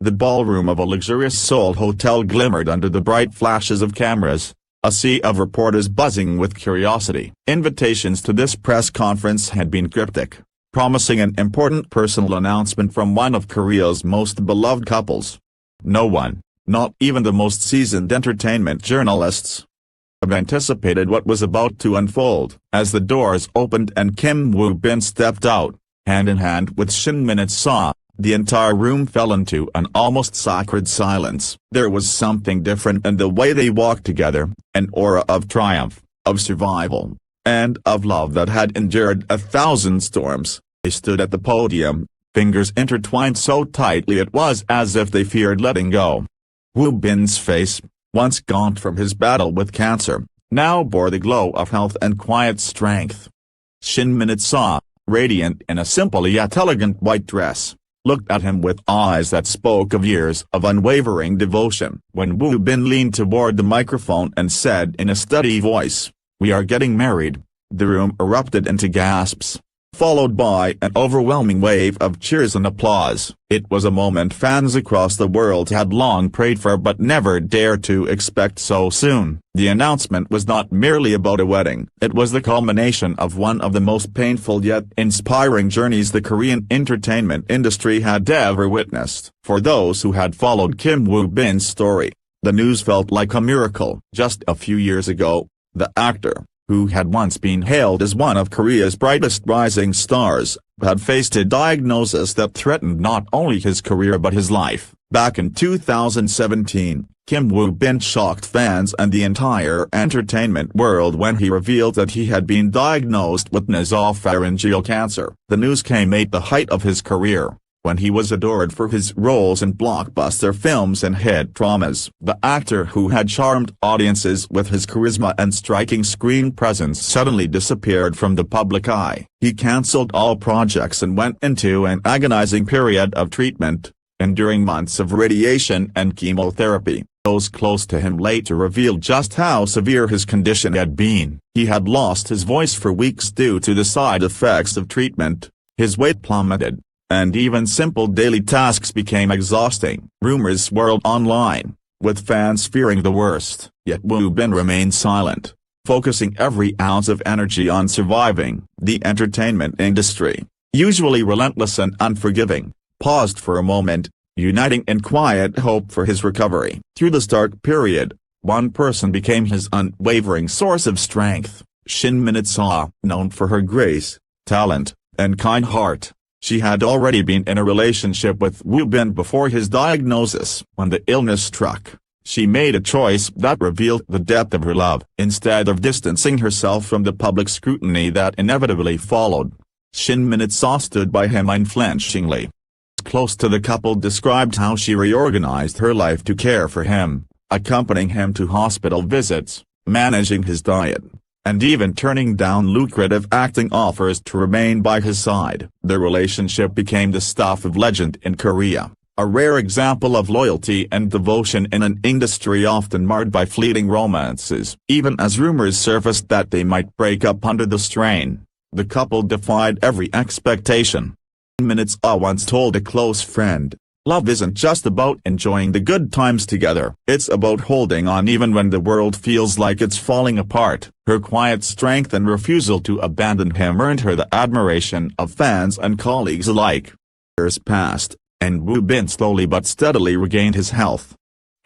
The ballroom of a luxurious Seoul hotel glimmered under the bright flashes of cameras, a sea of reporters buzzing with curiosity. Invitations to this press conference had been cryptic, promising an important personal announcement from one of Korea's most beloved couples. No one, not even the most seasoned entertainment journalists, have anticipated what was about to unfold. As the doors opened and Kim Woo-bin stepped out, hand in hand with Shin Min-seo, the entire room fell into an almost sacred silence. There was something different in the way they walked together, an aura of triumph, of survival, and of love that had endured 1,000 storms. They stood at the podium, fingers intertwined so tightly it was as if they feared letting go. Woo-bin's face, once gaunt from his battle with cancer, now bore the glow of health and quiet strength. Shin Min-seo, radiant in a simple yet elegant white dress, looked at him with eyes that spoke of years of unwavering devotion. When Woo-bin leaned toward the microphone and said in a steady voice, "We are getting married," the room erupted into gasps, followed by an overwhelming wave of cheers and applause. It was a moment fans across the world had long prayed for but never dared to expect so soon. The announcement was not merely about a wedding. It was the culmination of one of the most painful yet inspiring journeys the Korean entertainment industry had ever witnessed. For those who had followed Kim Woo-bin's story, the news felt like a miracle. Just a few years ago, the actor, who had once been hailed as one of Korea's brightest rising stars, had faced a diagnosis that threatened not only his career but his life. Back in 2017, Kim Woo-bin shocked fans and the entire entertainment world when he revealed that he had been diagnosed with nasopharyngeal cancer. The news came at the height of his career, when he was adored for his roles in blockbuster films and hit dramas. The actor who had charmed audiences with his charisma and striking screen presence suddenly disappeared from the public eye. He cancelled all projects and went into an agonizing period of treatment, enduring months of radiation and chemotherapy. Those close to him later revealed just how severe his condition had been. He had lost his voice for weeks due to the side effects of treatment, his weight plummeted, and even simple daily tasks became exhausting. Rumors swirled online, with fans fearing the worst. Yet Woo-bin remained silent, focusing every ounce of energy on surviving. The entertainment industry, usually relentless and unforgiving, paused for a moment, uniting in quiet hope for his recovery. Through the stark period, one person became his unwavering source of strength: Shin Min-seo. Known for her grace, talent, and kind heart, she had already been in a relationship with Woo-bin before his diagnosis. When the illness struck, she made a choice that revealed the depth of her love. Instead of distancing herself from the public scrutiny that inevitably followed, Shin Min-seo stood by him unflinchingly. Close to the couple described how she reorganized her life to care for him, accompanying him to hospital visits, managing his diet, and even turning down lucrative acting offers to remain by his side. The relationship became the stuff of legend in Korea, a rare example of loyalty and devotion in an industry often marred by fleeting romances. Even as rumors surfaced that they might break up under the strain, the couple defied every expectation. Min-seo once told a close friend, "Love isn't just about enjoying the good times together. It's about holding on even when the world feels like it's falling apart." Her quiet strength and refusal to abandon him earned her the admiration of fans and colleagues alike. Years passed, and Woo-bin slowly but steadily regained his health.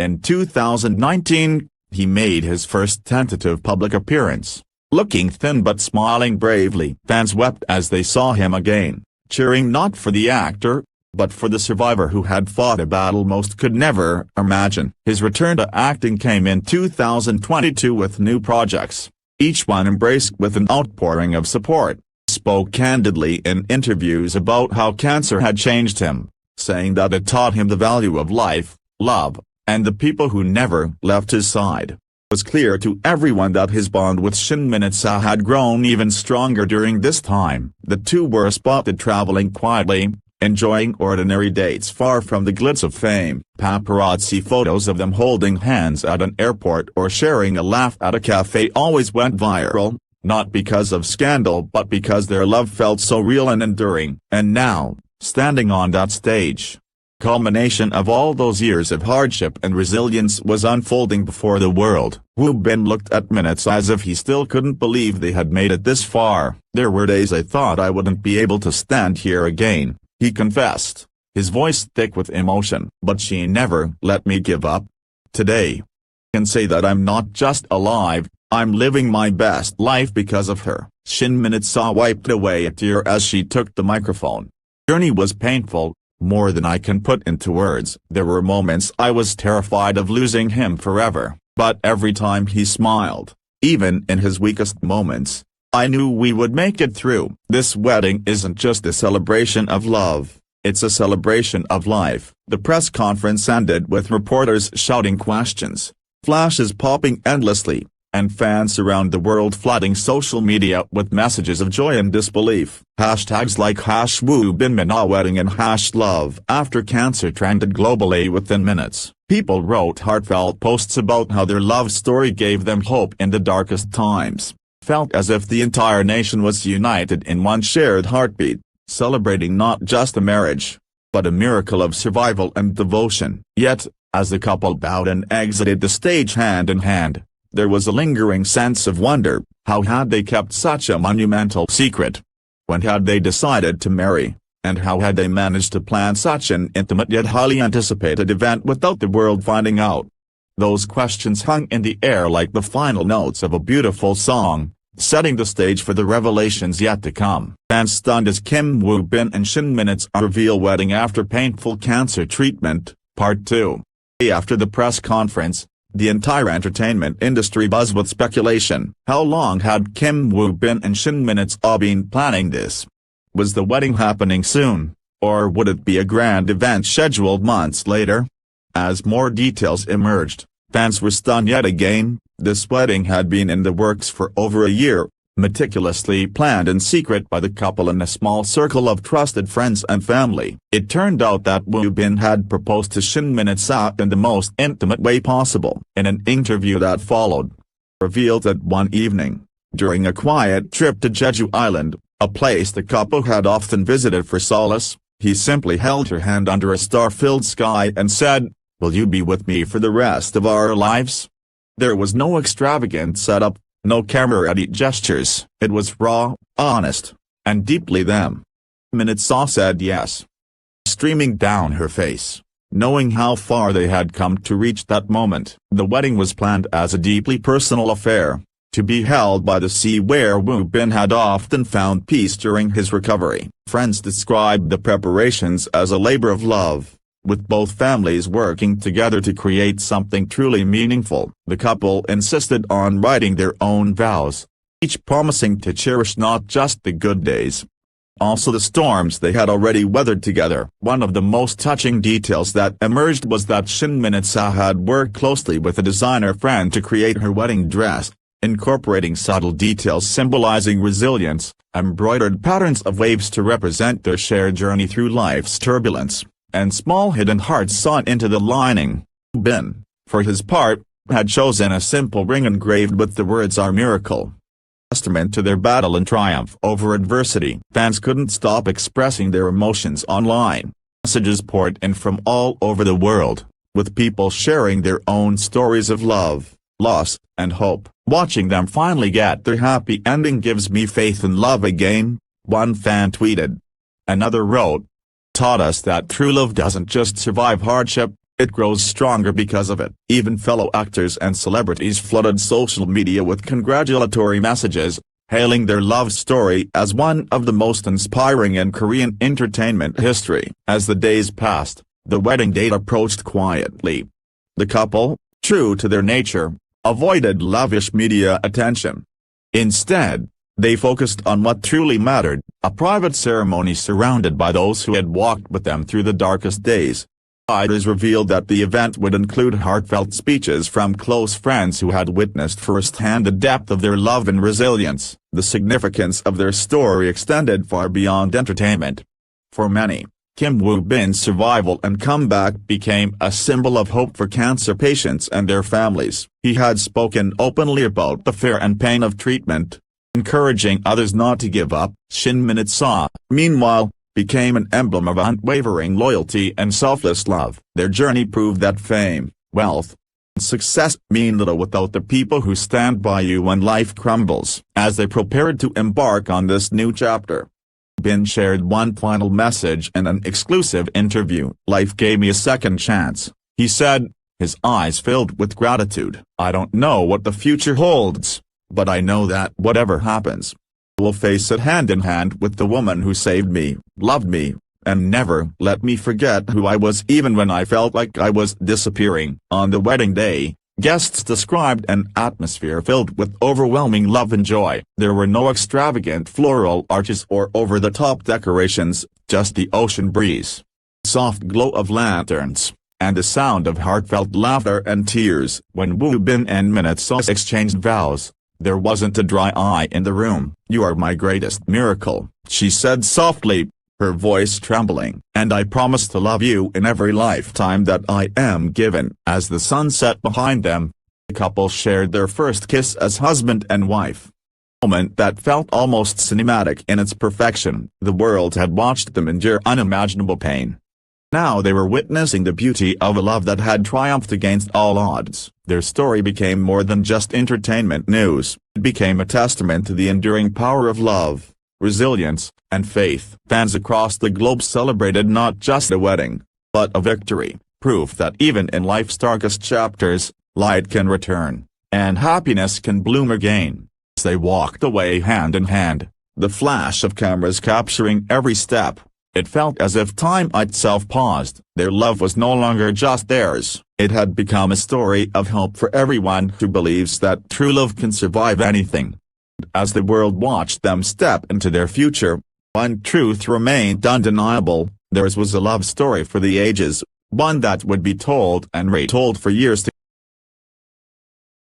In 2019, he made his first tentative public appearance. Looking thin but smiling bravely, fans wept as they saw him again, cheering not for the actor, but for the survivor who had fought a battle most could never imagine. His return to acting came in 2022 with new projects, each one embraced with an outpouring of support. He spoke candidly in interviews about how cancer had changed him, saying that it taught him the value of life, love, and the people who never left his side. It was clear to everyone that his bond with Shin Min-seo had grown even stronger during this time. The two were spotted traveling quietly, enjoying ordinary dates far from the glitz of fame. Paparazzi photos of them holding hands at an airport or sharing a laugh at a cafe always went viral, not because of scandal but because their love felt so real and enduring. And now, standing on that stage, culmination of all those years of hardship and resilience was unfolding before the world. Woo Bin looked at minutes as if he still couldn't believe they had made it this far. "There were days I thought I wouldn't be able to stand here again," he confessed, his voice thick with emotion. "But she never let me give up. Today, I can say that I'm not just alive, I'm living my best life because of her." Shin Minutsa wiped away a tear as she took the microphone. "The journey was painful, more than I can put into words. There were moments I was terrified of losing him forever, but every time he smiled, even in his weakest moments, I knew we would make it through." This wedding isn't just a celebration of love, it's a celebration of life. The press conference ended with reporters shouting questions, flashes popping endlessly, and fans around the world flooding social media with messages of joy and disbelief. Hashtags like #WooBinMinaWedding and #LoveAfterCancer trended globally within minutes. People wrote heartfelt posts about how their love story gave them hope in the darkest times. Felt as if the entire nation was united in one shared heartbeat, celebrating not just a marriage, but a miracle of survival and devotion. Yet, as the couple bowed and exited the stage hand in hand, there was a lingering sense of wonder. How had they kept such a monumental secret? When had they decided to marry? And how had they managed to plan such an intimate yet highly anticipated event without the world finding out? Those questions hung in the air like the final notes of a beautiful song, setting the stage for the revelations yet to come. Fans stunned as Kim Woo Bin and Shin Minutsa reveal wedding after painful cancer treatment, Part 2. After the press conference, the entire entertainment industry buzzed with speculation. How long had Kim Woo Bin and Shin Minutsa been planning this? Was the wedding happening soon, or would it be a grand event scheduled months later? As more details emerged, fans were stunned yet again. This wedding had been in the works for over a year, meticulously planned in secret by the couple and a small circle of trusted friends and family. It turned out that Woo Bin had proposed to Shin Minutsa in the most intimate way possible. In an interview that followed, revealed that one evening, during a quiet trip to Jeju Island, a place the couple had often visited for solace, he simply held her hand under a star-filled sky and said, "Will you be with me for the rest of our lives?" There was no extravagant setup, no camera-ready gestures. It was raw, honest, and deeply them. Minutsa said yes, streaming down her face, knowing how far they had come to reach that moment. The wedding was planned as a deeply personal affair, to be held by the sea where Woo Bin had often found peace during his recovery. Friends described the preparations as a labor of love, with both families working together to create something truly meaningful. The couple insisted on writing their own vows, each promising to cherish not just the good days, also the storms they had already weathered together. One of the most touching details that emerged was that Shin Minutsa had worked closely with a designer friend to create her wedding dress, incorporating subtle details symbolizing resilience, embroidered patterns of waves to represent their shared journey through life's turbulence, and small hidden hearts sawn into the lining. Bin, for his part, had chosen a simple ring engraved with the words "Our Miracle," testament to their battle and triumph over adversity. Fans couldn't stop expressing their emotions online. Messages poured in from all over the world, with people sharing their own stories of love, loss, and hope. "Watching them finally get their happy ending gives me faith in love again," one fan tweeted. Another wrote, "Taught us that true love doesn't just survive hardship, it grows stronger because of it." Even fellow actors and celebrities flooded social media with congratulatory messages, hailing their love story as one of the most inspiring in Korean entertainment history. As the days passed, the wedding date approached quietly. The couple, true to their nature, avoided lavish media attention. Instead, they focused on what truly mattered, a private ceremony surrounded by those who had walked with them through the darkest days. It revealed that the event would include heartfelt speeches from close friends who had witnessed firsthand the depth of their love and resilience. The significance of their story extended far beyond entertainment. For many, Kim Woo Bin's survival and comeback became a symbol of hope for cancer patients and their families. He had spoken openly about the fear and pain of treatment, encouraging others not to give up. Shin Minutsa, meanwhile, became an emblem of unwavering loyalty and selfless love. Their journey proved that fame, wealth, and success mean little without the people who stand by you when life crumbles. As they prepared to embark on this new chapter, Bin shared one final message in an exclusive interview. "Life gave me a second chance," he said, his eyes filled with gratitude. "I don't know what the future holds, but I know that whatever happens, I will face it hand in hand with the woman who saved me, loved me, and never let me forget who I was even when I felt like I was disappearing." On the wedding day, guests described an atmosphere filled with overwhelming love and joy. There were no extravagant floral arches or over-the-top decorations, just the ocean breeze, soft glow of lanterns, and the sound of heartfelt laughter and tears. When Woo Bin and Minute Seo exchanged vows, there wasn't a dry eye in the room. "You are my greatest miracle," she said softly, her voice trembling. "And I promise to love you in every lifetime that I am given." As the sun set behind them, the couple shared their first kiss as husband and wife. A moment that felt almost cinematic in its perfection. The world had watched them endure unimaginable pain. Now they were witnessing the beauty of a love that had triumphed against all odds. Their story became more than just entertainment news. It became a testament to the enduring power of love, resilience, and faith. Fans across the globe celebrated not just a wedding, but a victory, proof that even in life's darkest chapters, light can return, and happiness can bloom again. As they walked away hand in hand, the flash of cameras capturing every step, it felt as if time itself paused. Their love was no longer just theirs, it had become a story of hope for everyone who believes that true love can survive anything. As the world watched them step into their future, one truth remained undeniable: theirs was a love story for the ages, one that would be told and retold for years to